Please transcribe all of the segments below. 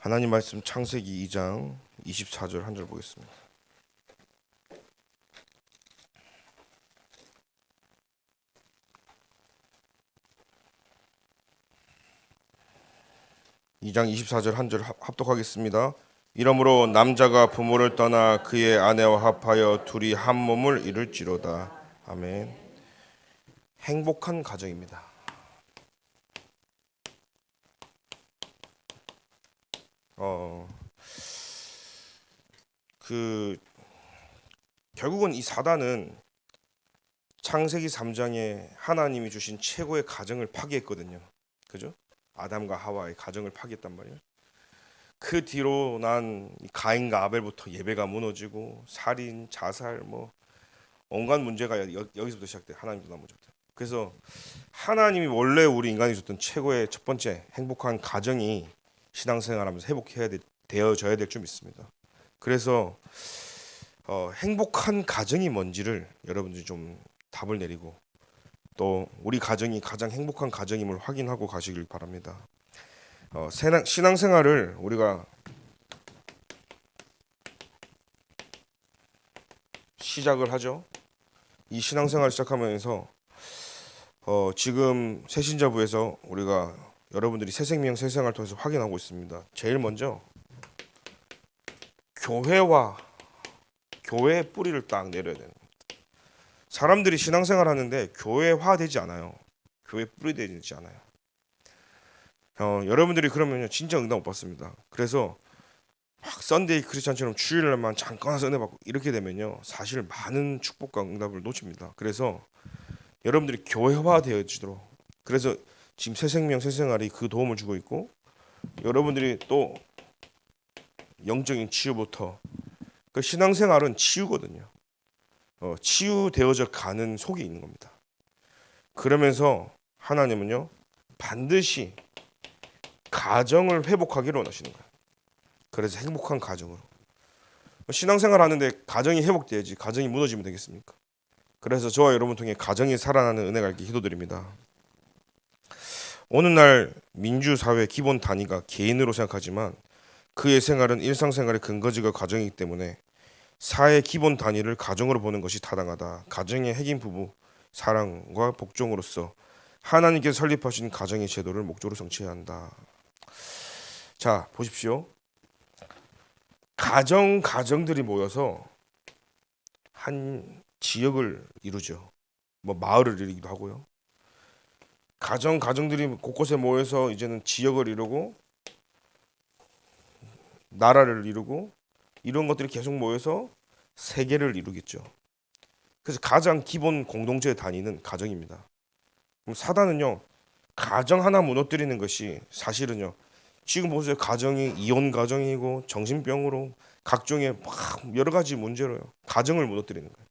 하나님 말씀 창세기 2장 24절 한 절 보겠습니다. 이 장 24절 한 절 합독하겠습니다. 이러므로 남자가 부모를 떠나 그의 아내와 합하여 둘이 한 몸을 이룰지로다. 아멘. 행복한 가정입니다. 결국은 이 사단은 창세기 3장에 하나님이 주신 최고의 가정을 파괴했거든요. 그죠? 아담과 하와의 가정을 파괴했단 말이에요. 그 뒤로 난 가인과 아벨부터 예배가 무너지고 살인, 자살 뭐 온갖 문제가 여기서부터 시작돼. 하나님도 나머지부터. 그래서 하나님이 원래 우리 인간이 줬던 최고의 첫 번째 행복한 가정이 신앙생활하면서 되어져야 될 줄 믿습니다. 그래서 행복한 가정이 뭔지를 여러분들이 좀 답을 내리고 또 우리 가정이 가장 행복한 가정임을 확인하고 가시길 바랍니다. 신앙생활을 우리가 시작을 하죠. 이 신앙생활 시작하면서 지금 새신자부에서 우리가 여러분들이 새생명 새생활 통해서 확인하고 있습니다. 제일 먼저 교회의 뿌리를 딱 내려야 되는 거예요. 사람들이 신앙생활 하는데 교회화되지 않아요. 교회 뿌리 되지 않아요. 여러분들이 그러면 진짜 응답 못 받습니다. 그래서 막 썬데이 크리스찬처럼 주일날만 잠깐 와서 은혜 받고 이렇게 되면요 사실 많은 축복과 응답을 놓칩니다. 그래서 여러분들이 교회화되어지도록, 그래서 지금 새생명 새생활이 그 도움을 주고 있고, 여러분들이 또 영적인 치유부터, 그 신앙생활은 치유거든요. 치유되어져 가는 속에 있는 겁니다. 그러면서 하나님은요 반드시 가정을 회복하기를 원하시는 거예요. 그래서 행복한 가정으로 신앙생활 하는데 가정이 회복돼야지 가정이 무너지면 되겠습니까? 그래서 저와 여러분 통해 가정이 살아나는 은혜가 있게 기도드립니다. 오늘날 민주사회 기본 단위가 개인으로 생각하지만 그의 생활은 일상생활의 근거지가 가정이기 때문에 사회 기본 단위를 가정으로 보는 것이 타당하다. 가정의 핵심 부부, 사랑과 복종으로서 하나님께서 설립하신 가정의 제도를 목적으로 성취해야 한다. 자, 보십시오. 가정들이 모여서 한 지역을 이루죠. 뭐 마을을 이루기도 하고요. 가정들이 곳곳에 모여서 이제는 지역을 이루고 나라를 이루고 이런 것들이 계속 모여서 세계를 이루겠죠. 그래서 가장 기본 공동체의 단위는 가정입니다. 그럼 사단은요 가정 하나 무너뜨리는 것이 사실은요 지금 보세요. 가정이 이혼 가정이고 정신병으로 각종의 막 여러 가지 문제로요 가정을 무너뜨리는 거예요.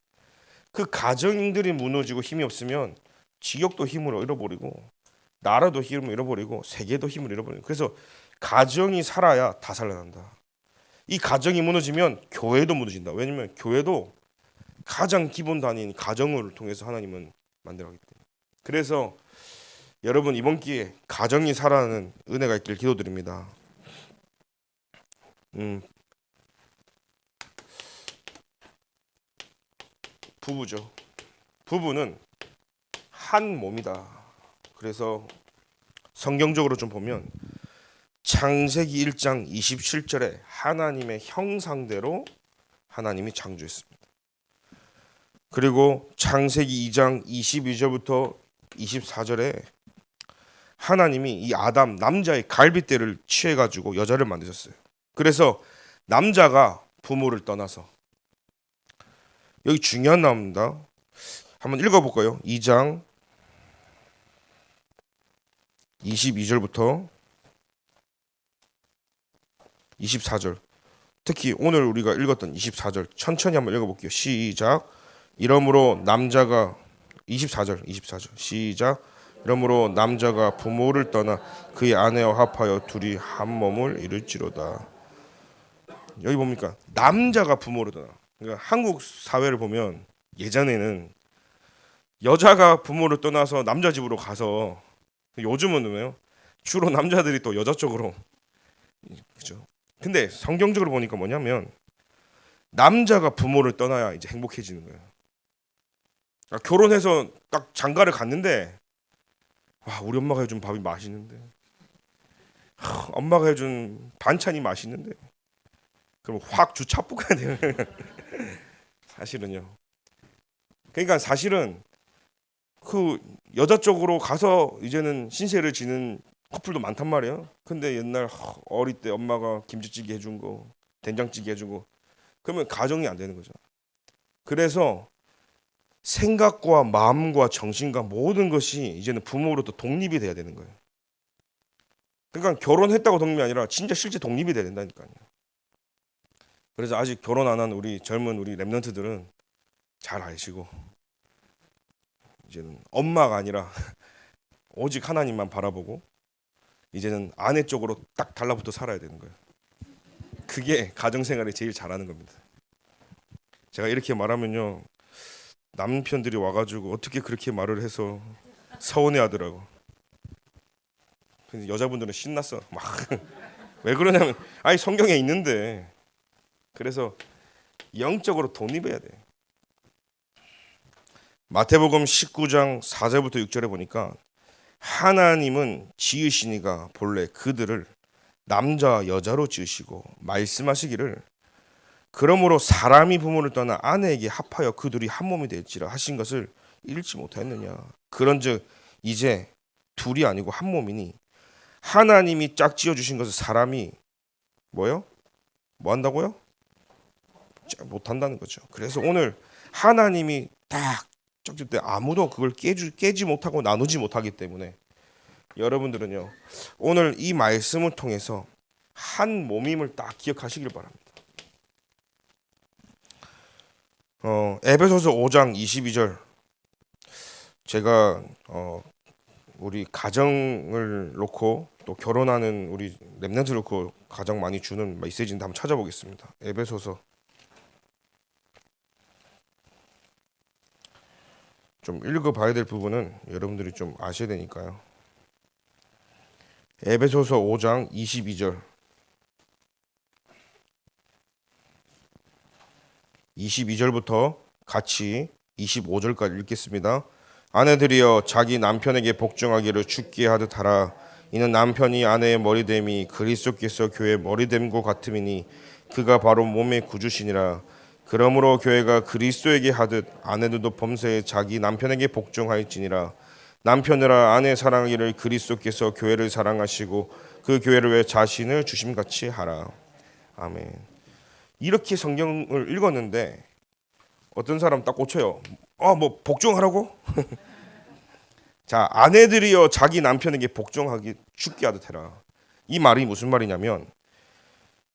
그 가정들이 무너지고 힘이 없으면 지역도 힘을 잃어버리고 나라도 힘을 잃어버리고 세계도 힘을 잃어버리고, 그래서 가정이 살아야 다 살아난다. 이 가정이 무너지면 교회도 무너진다. 왜냐하면 교회도 가장 기본 단위인 가정을 통해서 하나님은 만들어가기 때문에. 그래서 여러분 이번 기회에 가정이 살아나는 은혜가 있길 기도드립니다. 부부죠. 부부는 한 몸이다. 그래서 성경적으로 좀 보면 창세기 1장 27절에 하나님의 형상대로 하나님이 창조했습니다. 그리고 창세기 2장 22절부터 24절에 하나님이 이 아담 남자의 갈빗대를 취해가지고 여자를 만드셨어요. 그래서 남자가 부모를 떠나서, 여기 중요한 나옵니다. 한번 읽어볼까요? 2장 22절부터 24절, 특히 오늘 우리가 읽었던 24절 천천히 한번 읽어볼게요. 시작. 이러므로 남자가 24절 시작. 이러므로 남자가 부모를 떠나 그의 아내와 합하여 둘이 한 몸을 이룰지로다. 여기 뭡니까? 남자가 부모를 떠나. 그러니까 한국 사회를 보면 예전에는 여자가 부모를 떠나서 남자 집으로 가서, 요즘은 왜요? 주로 남자들이 또 여자 쪽으로 그죠? 근데 성경적으로 보니까 뭐냐면 남자가 부모를 떠나야 이제 행복해지는 거예요. 그러니까 결혼해서 딱 장가를 갔는데 와, 우리 엄마가 해준 밥이 맛있는데 엄마가 해준 반찬이 맛있는데 그럼 확 주차 뽑아야 돼요. 사실은요. 그러니까 사실은 그 여자 쪽으로 가서 이제는 신세를 지는 커플도 많단 말이에요. 근데 옛날 어릴 때 엄마가 김치찌개 해준 거, 된장찌개 해준 거, 그러면 가정이 안 되는 거죠. 그래서 생각과 마음과 정신과 모든 것이 이제는 부모로부터 독립이 돼야 되는 거예요. 그러니까 결혼했다고 독립이 아니라 진짜 실제 독립이 돼야 된다니까요. 그래서 아직 결혼 안 한 우리 젊은 우리 랩런트들은 잘 아시고 이제는 엄마가 아니라 오직 하나님만 바라보고 이제는 아내 쪽으로 딱 달라붙어 살아야 되는 거예요. 그게 가정생활에 제일 잘하는 겁니다. 제가 이렇게 말하면요, 남편들이 와가지고 어떻게 그렇게 말을 해서 서운해하더라고. 근데 여자분들은 신났어. 막 왜 그러냐면 아니 성경에 있는데. 그래서 영적으로 독립해야 돼. 마태복음 19장 4절부터 6절에 보니까 하나님은 지으시니가 본래 그들을 남자 여자로 지으시고 말씀하시기를 그러므로 사람이 부모를 떠나 아내에게 합하여 그들이 한 몸이 될지라 하신 것을 읽지 못했느냐. 그런즉 이제 둘이 아니고 한 몸이니 하나님이 짝지어 주신 것을 사람이 뭐요? 뭐 한다고요? 못 한다는 거죠. 그래서 오늘 하나님이 딱 짝질 때 아무도 그걸 깨지 못하고 나누지 못하기 때문에 여러분들은요 오늘 이 말씀을 통해서 한 몸임을 딱 기억하시길 바랍니다. 에베소서 5장 22절 제가 우리 가정을 놓고 또 결혼하는 우리 랩런트를 놓고 가장 많이 주는 메시지인데 한번 찾아보겠습니다. 에베소서 좀 읽어봐야 될 부분은 여러분들이 좀 아셔야 되니까요. 에베소서 5장 22절 22절부터 같이 25절까지 읽겠습니다. 아내들이여 자기 남편에게 복종하기를 주께 하듯 하라. 이는 남편이 아내의 머리됨이 그리스도께서 교회의 머리됨과 같음이니 그가 바로 몸의 구주시니라. 그러므로 교회가 그리스도에게 하듯 아내들도 범사에 자기 남편에게 복종하였지니라. 남편들아 아내 사랑하기를 그리스도께서 교회를 사랑하시고 그 교회를 위해 자신을 주심같이 하라. 아멘. 이렇게 성경을 읽었는데 어떤 사람 딱 꽂혀요. 뭐 복종하라고? 자, 아내들이여 자기 남편에게 복종하기 죽게 하듯 해라. 이 말이 무슨 말이냐면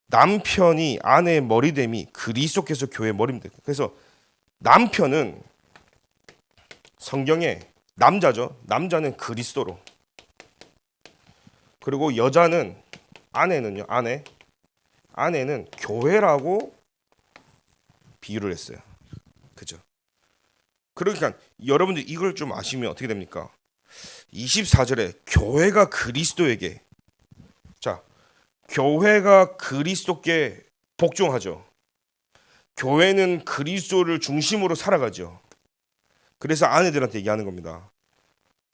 남편이 아내의 머리됨이 그리스도께서 교회의 머리입니다. 그래서 남편은 성경에 남자죠. 남자는 그리스도로. 그리고 여자는 아내는요. 아내는 교회라고 비유를 했어요. 그죠? 그러니까 여러분들 이걸 좀 아시면 어떻게 됩니까? 24절에 교회가 그리스도에게 자, 교회가 그리스도께 복종하죠. 교회는 그리스도를 중심으로 살아가죠. 그래서 아내들한테 얘기하는 겁니다.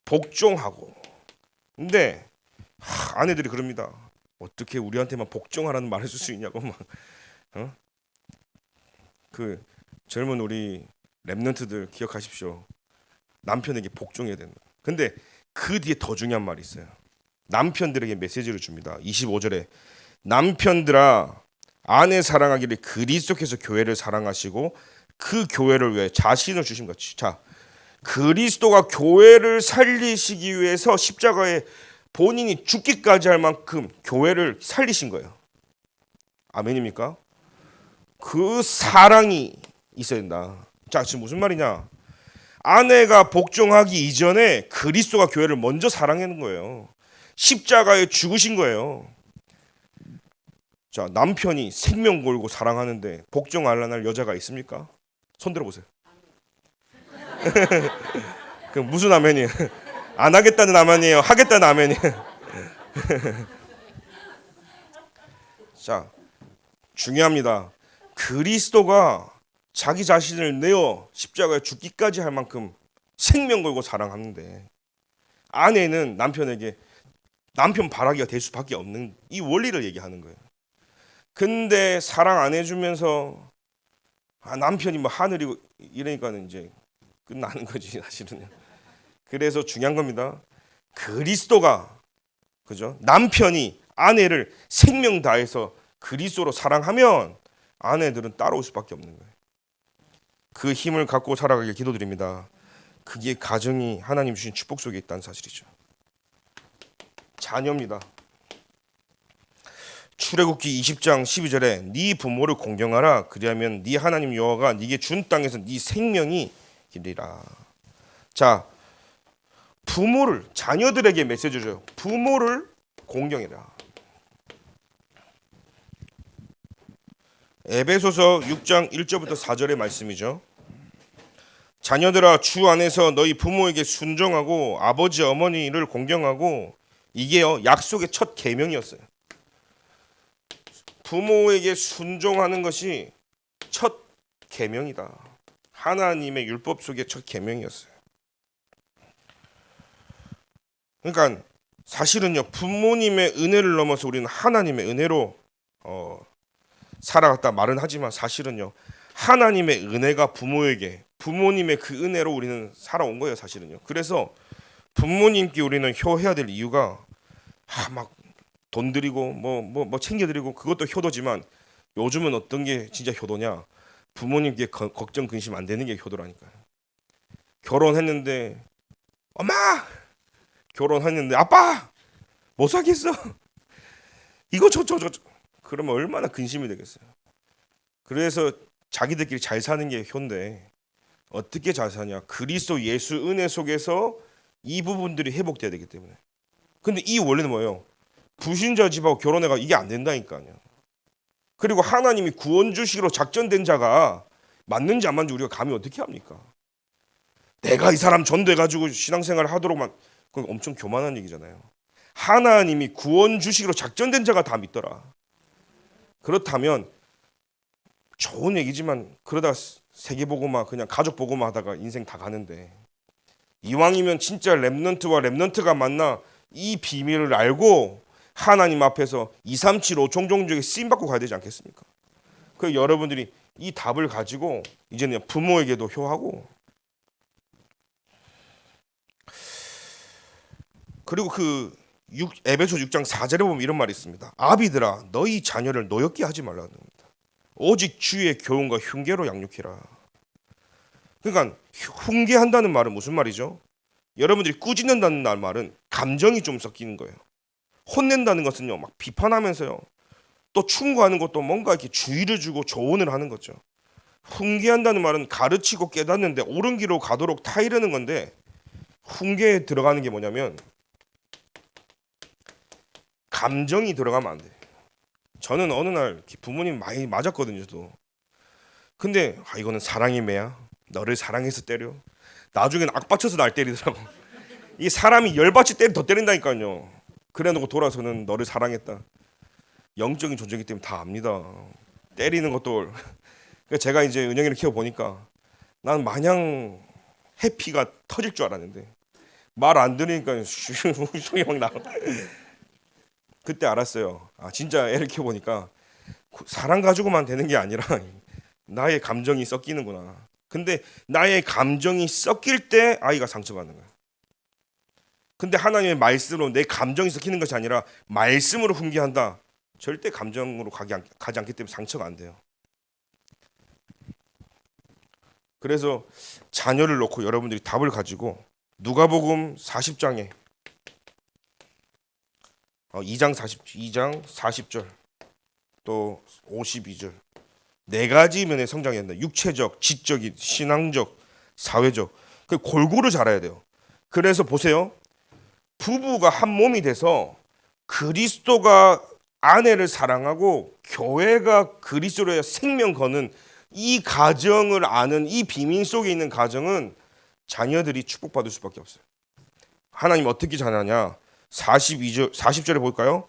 복종하고. 근데 아내들이 그럽니다. 어떻게 우리한테만 복종하라는 말을 쓸 수 있냐고 막. 그 젊은 우리 랩런트들 기억하십시오. 남편에게 복종해야 된다. 근데 그 뒤에 더 중요한 말이 있어요. 남편들에게 메시지를 줍니다. 25절에 남편들아 아내 사랑하기를 그리스도께서 교회를 사랑하시고 그 교회를 위해 자신을 주신 같이. 자, 그리스도가 교회를 살리시기 위해서 십자가에 본인이 죽기까지 할 만큼 교회를 살리신 거예요. 아멘입니까? 그 사랑이 있어야 된다. 자, 지금 무슨 말이냐? 아내가 복종하기 이전에 그리스도가 교회를 먼저 사랑하는 거예요. 십자가에 죽으신 거예요. 자, 남편이 생명 걸고 사랑하는데 복종 안 할 여자가 있습니까? 손 들어보세요. 그 무슨 아멘이에요? 안 하겠다는 아멘이에요? 하겠다는 아멘이에요? 자, 중요합니다. 그리스도가 자기 자신을 내어 십자가에 죽기까지 할 만큼 생명 걸고 사랑하는데 아내는 남편에게 남편 바라기가 될 수밖에 없는 이 원리를 얘기하는 거예요. 근데 사랑 안 해주면서 남편이 뭐 하늘이고 이러니까는 이제 끝나는 거지 사실은요. 그래서 중요한 겁니다. 그리스도가 그죠? 남편이 아내를 생명 다해서 그리스도로 사랑하면 아내들은 따라올 수밖에 없는 거예요. 그 힘을 갖고 살아가길 기도드립니다. 그게 가정이 하나님 주신 축복 속에 있다는 사실이죠. 자녀입니다. 출애굽기 20장 12절에 네 부모를 공경하라 그리하면 네 하나님 여호와가 네게 준 땅에서 네 생명이 기리라. 자, 부모를 자녀들에게 메시지죠. 부모를 공경해라. 에베소서 6장 1절부터 4절의 말씀이죠. 자녀들아 주 안에서 너희 부모에게 순종하고 아버지 어머니를 공경하고 이게요 약속의 첫 계명이었어요. 부모에게 순종하는 것이 첫 계명이다. 하나님의 율법 속의 첫 계명이었어요. 그러니까 사실은요 부모님의 은혜를 넘어서 우리는 하나님의 은혜로 살아갔다 말은 하지만 사실은요 하나님의 은혜가 부모에게 부모님의 그 은혜로 우리는 살아온 거예요 사실은요. 그래서 부모님께 우리는 효해야 될 이유가 막 돈 드리고 뭐 챙겨드리고 그것도 효도지만 요즘은 어떤 게 진짜 효도냐? 부모님께 걱정 근심 안 되는 게 효도라니까요. 결혼했는데 엄마 결혼했는데 아빠 못 사겠어 이거 저 그러면 얼마나 근심이 되겠어요. 그래서 자기들끼리 잘 사는 게 효인데 어떻게 잘 사냐? 그리스도 예수 은혜 속에서 이 부분들이 회복돼야 되기 때문에. 근데 이 원리는 뭐예요? 불신자 집하고 결혼해가 이게 안 된다니까요. 그리고 하나님이 구원 주시기로 작전된 자가 맞는지 안 맞는지 우리가 감히 어떻게 합니까? 내가 이 사람 전도해가지고 신앙생활을 하도록만 그건 엄청 교만한 얘기잖아요. 하나님이 구원 주시기로 작전된 자가 다 믿더라. 그렇다면 좋은 얘기지만 그러다 세계 보고만 그냥 가족 보고만 하다가 인생 다 가는데 이왕이면 진짜 렘넌트와 렘넌트가 만나 이 비밀을 알고 하나님 앞에서 2, 3, 7, 5 종종족에 쓰임 받고 가야 되지 않겠습니까? 그 여러분들이 이 답을 가지고 이제는 부모에게도 효하고 그리고 그 에베소 6장 4절에 보면 이런 말이 있습니다. 아비들아 너희 자녀를 노엽게 하지 말라는 겁니다. 오직 주의 교훈과 흉계로 양육해라. 그러니까 훈계한다는 말은 무슨 말이죠? 여러분들이 꾸짖는다는 말은 감정이 좀 섞이는 거예요. 혼낸다는 것은요 막 비판하면서요 또 충고하는 것도 뭔가 이렇게 주의를 주고 조언을 하는 거죠. 훈계한다는 말은 가르치고 깨닫는데 옳은 길로 가도록 타이르는 건데 훈계에 들어가는 게 뭐냐면 감정이 들어가면 안 돼. 저는 어느 날 부모님 많이 맞았거든요. 저도. 근데 이거는 사랑의 매야. 너를 사랑해서 때려. 나중에는 악받쳐서 날 때리더라고. 이 사람이 열받치 더 때린다니까요. 그래놓고 돌아서는 너를 사랑했다. 영적인 존재이기 때문에 다 압니다. 때리는 것도. 제가 이제 은영이를 키워보니까 난 마냥 해피가 터질 줄 알았는데 말 안 들으니까 슝슝 막 나와. 그때 알았어요. 진짜 애를 키워보니까 사랑 가지고만 되는 게 아니라 나의 감정이 섞이는구나. 근데 나의 감정이 섞일 때 아이가 상처받는 거야. 근데 하나님의 말씀으로 내 감정이 섞이는 것이 아니라 말씀으로 훈계한다. 절대 감정으로 가지 않기 때문에 상처가 안 돼요. 그래서 자녀를 놓고 여러분들이 답을 가지고 누가복음 40장에 2장 40절 또 52절 네 가지 면에 성장해야 된다. 육체적, 지적인, 신앙적, 사회적. 그 골고루 자라야 돼요. 그래서 보세요. 부부가 한 몸이 돼서 그리스도가 아내를 사랑하고 교회가 그리스도의 생명 거는 이 가정을 아는 이 비밀 속에 있는 가정은 자녀들이 축복받을 수밖에 없어요. 하나님 어떻게 잘하냐? 40절에 볼까요?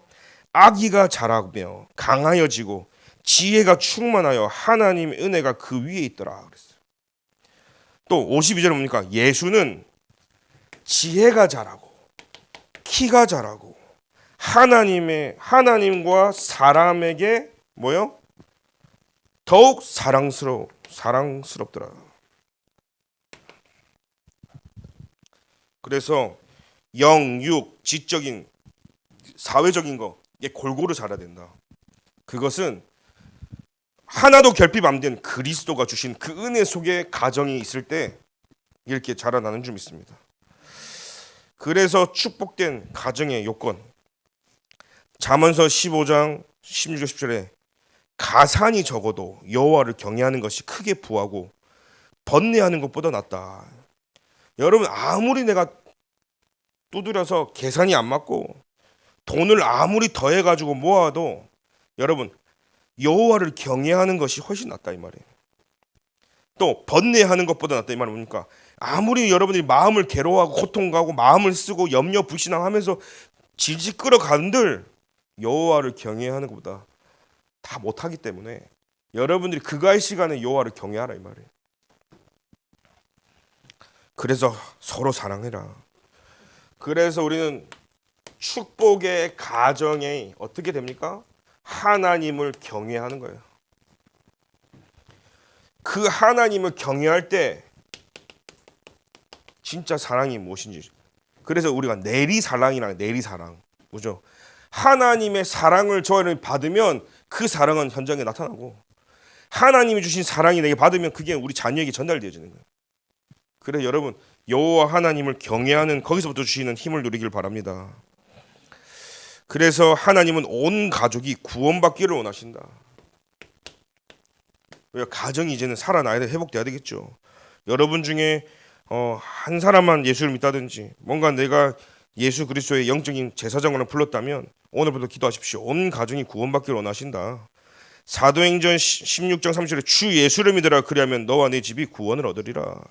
아기가 자라며 강하여지고 지혜가 충만하여 하나님의 은혜가 그 위에 있더라 그랬어요. 또 52절에 뭡니까? 예수는 지혜가 자라고 키가 자라고 하나님과 사람에게 뭐요? 더욱 사랑스럽더라. 그래서 영, 육, 지적인 사회적인 거 이게 골고루 자라야 된다. 그것은 하나도 결핍 안 된 그리스도가 주신 그 은혜 속에 가정이 있을 때 이렇게 자라나는 줄 믿습니다. 그래서 축복된 가정의 요건 잠언서 15장 16절 10절에 가산이 적어도 여호와를 경외하는 것이 크게 부하고 번뇌하는 것보다 낫다. 여러분 아무리 내가 두드려서 계산이 안 맞고 돈을 아무리 더해가지고 모아도 여러분 여호와를 경외하는 것이 훨씬 낫다 이 말이에요. 또 번뇌하는 것보다 낫다 이 말은 뭡니까? 아무리 여러분들이 마음을 괴로워하고 고통하고 마음을 쓰고 염려 불신앙하면서 질질 끌어간들 여호와를 경외하는 것보다 다 못하기 때문에 여러분들이 그갈 시간에 여호와를 경외하라 이 말이에요. 그래서 서로 사랑해라. 그래서 우리는 축복의 가정에 어떻게 됩니까? 하나님을 경외하는 거예요. 그 하나님을 경외할 때 진짜 사랑이 무엇인지. 그래서 우리가 내리사랑이랑 내리사랑 뭐죠? 하나님의 사랑을 저희는 받으면 그 사랑은 현장에 나타나고 하나님이 주신 사랑이 내게 받으면 그게 우리 자녀에게 전달되어지는 거예요. 그래서 여러분 여호와 하나님을 경외하는 거기서부터 주시는 힘을 누리길 바랍니다. 그래서 하나님은 온 가족이 구원받기를 원하신다. 왜 가정이 이제는 살아나야 돼, 회복돼야 되겠죠. 여러분 중에 한 사람만 예수를 믿다든지 뭔가 내가 예수 그리스도의 영적인 제사장으로 불렀다면 오늘부터 기도하십시오. 온 가정이 구원받기를 원하신다. 사도행전 16장 30절에 주 예수를 믿으라 그리하면 너와 네 집이 구원을 얻으리라.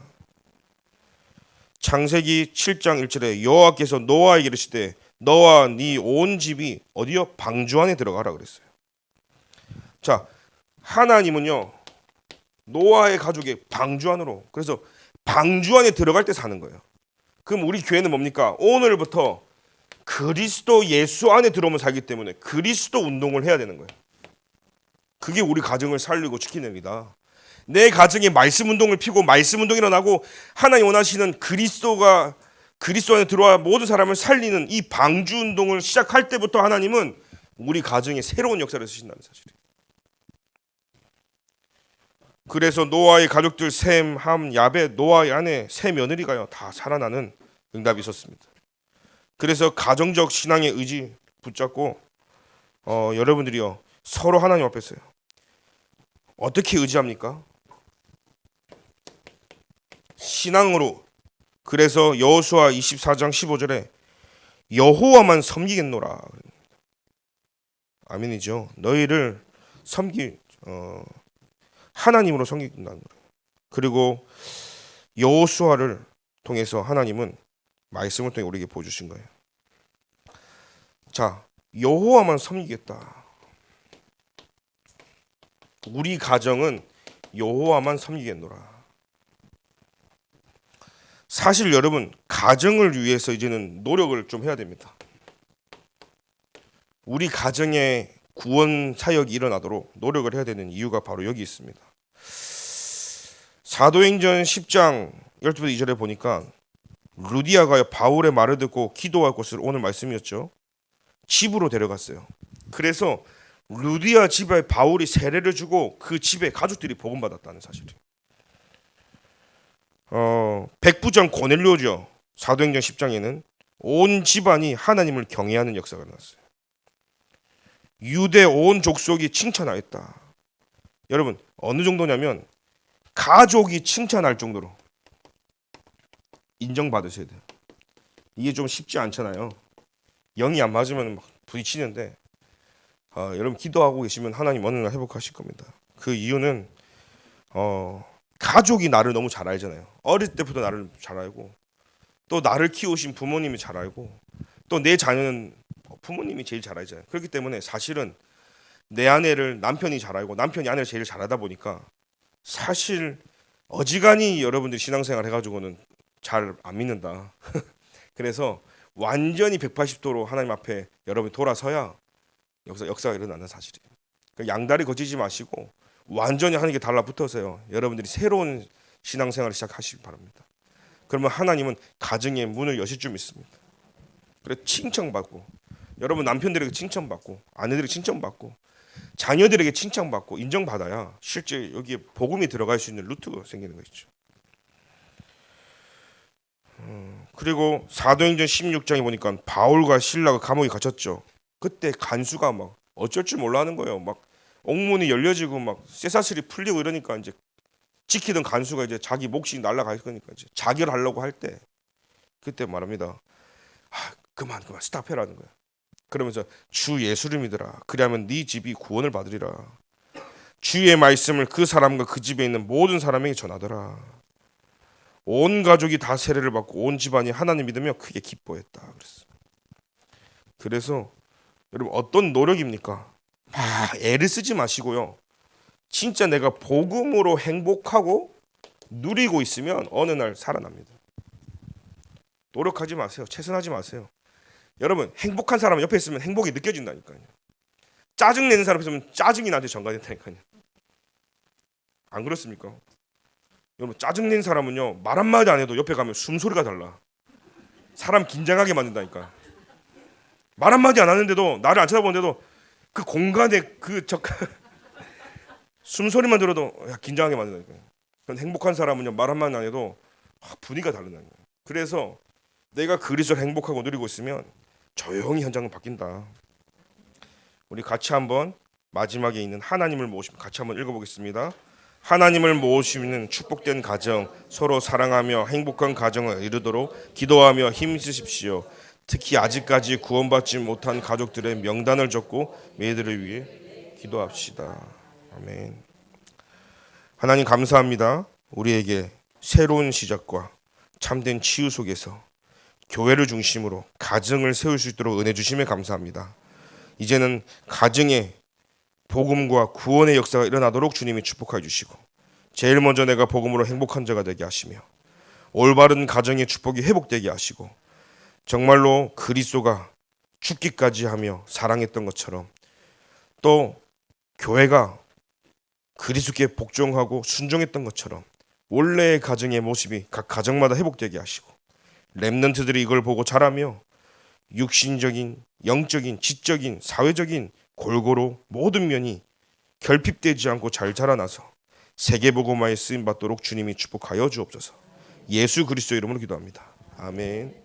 창세기 7장 1절에 여호와께서 노아에게 이르시되 너와 네 온 집이 어디요? 방주 안에 들어가라 그랬어요. 자, 하나님은요 노아의 가족의 방주 안으로, 그래서 방주 안에 들어갈 때 사는 거예요. 그럼 우리 교회는 뭡니까? 오늘부터 그리스도 예수 안에 들어오면 살기 때문에 그리스도 운동을 해야 되는 거예요. 그게 우리 가정을 살리고 지키는 겁니다. 내 가정에 말씀 운동을 피고 말씀 운동이 일어나고 하나님 원하시는 그리스도 안에 들어와 모든 사람을 살리는 이 방주 운동을 시작할 때부터 하나님은 우리 가정에 새로운 역사를 쓰신다는 사실이에요. 그래서 노아의 가족들 셈, 함, 야벳, 노아의 아내 세 며느리가요 다 살아나는 응답이 있었습니다. 그래서 가정적 신앙의 의지 붙잡고 여러분들이요 서로 하나님 앞에 서요. 어떻게 의지합니까? 신앙으로. 그래서 여호수아 24장 15절에 여호와만 섬기겠노라. 아멘이죠. 너희를 하나님으로 섬긴다는 거예요. 그리고 여호수아를 통해서 하나님은 말씀을 통해 우리에게 보여주신 거예요. 자, 여호와만 섬기겠다. 우리 가정은 여호와만 섬기겠노라. 사실 여러분 가정을 위해서 이제는 노력을 좀 해야 됩니다. 우리 가정에 구원 사역이 일어나도록 노력을 해야 되는 이유가 바로 여기 있습니다. 사도행전 10장 12절 2절에 보니까 루디아가 바울의 말을 듣고 기도할 곳을 오늘 말씀이었죠. 집으로 데려갔어요. 그래서 루디아 집에 바울이 세례를 주고 그 집에 가족들이 복음받았다는 사실이에요. 백부장 고넬료죠. 사도행전 10장에는 온 집안이 하나님을 경외하는 역사가 일어났어요. 유대 온 족속이 칭찬하였다. 여러분 어느 정도냐면 가족이 칭찬할 정도로 인정받으셔야 돼요. 이게 좀 쉽지 않잖아요. 영이 안 맞으면 막 부딪히는데 여러분 기도하고 계시면 하나님 어느 날 회복하실 겁니다. 그 이유는 가족이 나를 너무 잘 알잖아요. 어릴 때부터 나를 잘 알고 또 나를 키우신 부모님이 잘 알고 또 내 자녀는 부모님이 제일 잘 알잖아요. 그렇기 때문에 사실은 내 아내를 남편이 잘 알고 남편이 아내를 제일 잘 알다 보니까 사실 어지간히 여러분들이 신앙생활 해가지고는 잘 안 믿는다. 그래서 완전히 180도로 하나님 앞에 여러분이 돌아서야 여기서 역사가 일어나는 사실이에요. 그러니까 양다리 거치지 마시고 완전히 하나님께 달라붙어서요. 여러분들이 새로운 신앙생활을 시작하시기 바랍니다. 그러면 하나님은 가정의 문을 여실 줄 믿습니다. 그래 칭찬받고 여러분 남편들에게 칭찬받고 아내들에게 칭찬받고 자녀들에게 칭찬받고 인정받아야 실제 여기에 복음이 들어갈 수 있는 루트가 생기는 것이죠. 그리고 사도행전 16장에 보니까 바울과 실라가 감옥에 갇혔죠. 그때 간수가 막 어쩔 줄 몰라 하는 거예요. 막 옥문이 열려지고 막 쇠사슬이 풀리고 이러니까 이제 지키던 간수가 이제 자기 몫이 날아갈 거니까 이제 자결하려고 할 때 그때 말합니다. 그만 스탑해라는 거야. 그러면서 주 예수를 믿으라. 그리하면 네 집이 구원을 받으리라. 주의 말씀을 그 사람과 그 집에 있는 모든 사람에게 전하더라. 온 가족이 다 세례를 받고 온 집안이 하나님 믿으며 크게 기뻐했다. 그래서 여러분 어떤 노력입니까? 막 애를 쓰지 마시고요. 진짜 내가 복음으로 행복하고 누리고 있으면 어느 날 살아납니다. 노력하지 마세요. 최선하지 마세요. 여러분 행복한 사람 옆에 있으면 행복이 느껴진다니까요. 짜증내는 사람 있으면 짜증이 나한테 전가된다니까요. 안 그렇습니까? 여러분 짜증낸 사람은요 말 한마디 안 해도 옆에 가면 숨소리가 달라. 사람 긴장하게 만든다니까. 말 한마디 안 하는데도 나를 안 쳐다보는데도 그 공간에 숨소리만 들어도 긴장하게 만든다니까요. 그런 행복한 사람은요 말 한마디 안 해도 분위기가 다르다니까요. 그래서 내가 그리스도를 행복하고 누리고 있으면 조용히 현장은 바뀐다. 우리 같이 한번 마지막에 있는 하나님을 모시면 같이 한번 읽어보겠습니다. 하나님을 모시는 축복된 가정, 서로 사랑하며 행복한 가정을 이루도록 기도하며 힘쓰십시오. 특히 아직까지 구원받지 못한 가족들의 명단을 적고 매들을 위해 기도합시다. 아멘. 하나님 감사합니다. 우리에게 새로운 시작과 참된 치유 속에서 교회를 중심으로 가정을 세울 수 있도록 은혜 주심에 감사합니다. 이제는 가정에 복음과 구원의 역사가 일어나도록 주님이 축복해 주시고 제일 먼저 내가 복음으로 행복한 자가 되게 하시며 올바른 가정의 축복이 회복되게 하시고 정말로 그리스도가 죽기까지 하며 사랑했던 것처럼 또 교회가 그리스도께 복종하고 순종했던 것처럼 원래의 가정의 모습이 각 가정마다 회복되게 하시고 렘넌트들이 이걸 보고 자라며 육신적인, 영적인, 지적인, 사회적인 골고루 모든 면이 결핍되지 않고 잘 자라나서 세계복음화에 쓰임받도록 주님이 축복하여 주옵소서. 예수 그리스도 이름으로 기도합니다. 아멘.